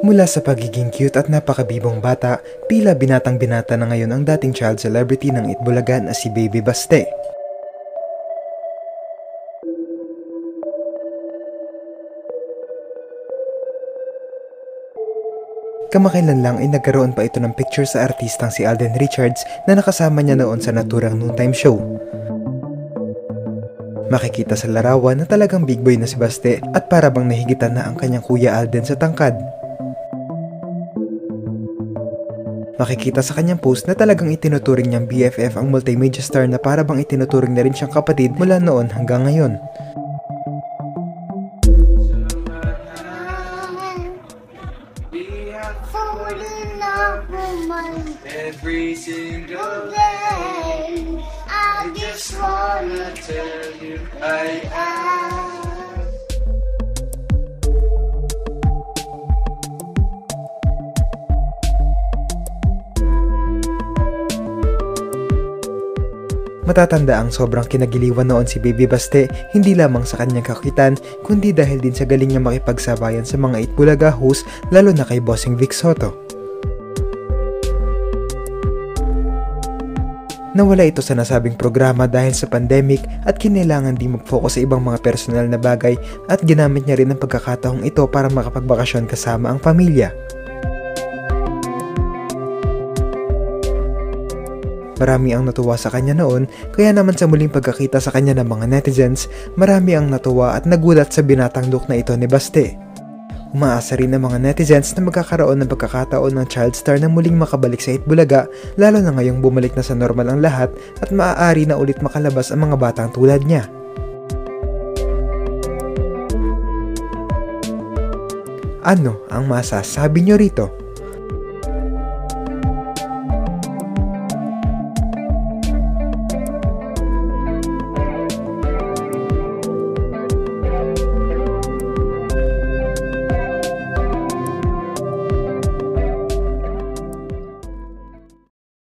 Mula sa pagiging cute at napakabibong bata, tila binatang-binata na ngayon ang dating child celebrity ng Itbulaga na si Baby Baste. Kamakailan lang ay nagkaroon pa ito ng picture sa artistang si Alden Richards na nakasama niya noon sa naturang noontime show. Makikita sa larawan na talagang big boy na si Baste at para bang nahigitan na ang kanyang kuya Alden sa tangkad. Makikita sa kanyang post na talagang itinuturing niyang BFF ang multimedia star na para bang itinuturing na rin siyang kapatid mula noon hanggang ngayon. Every single day, I just wanna tell you I am. Matatanda ang sobrang kinagiliwan noon si Baby Baste, hindi lamang sa kanyang kakitan, kundi dahil din sa galing niya makipagsabayan sa mga Itbulaga host, lalo na kay Bossing Vic Soto. Nawala ito sa nasabing programa dahil sa pandemic at kinailangan din mag-focus sa ibang mga personal na bagay at ginamit niya rin ang pagkakataong ito para makapagbakasyon kasama ang pamilya. Marami ang natuwa sa kanya noon, kaya naman sa muling pagkakita sa kanya ng mga netizens, marami ang natuwa at nagulat sa binatang look na ito ni Baste. Umaasa rin ng mga netizens na magkakaroon ng pagkakataon ng child star na muling makabalik sa Itbulaga, lalo na ngayong bumalik na sa normal ang lahat at maaari na ulit makalabas ang mga batang tulad niya. Ano ang masasabi nyo rito?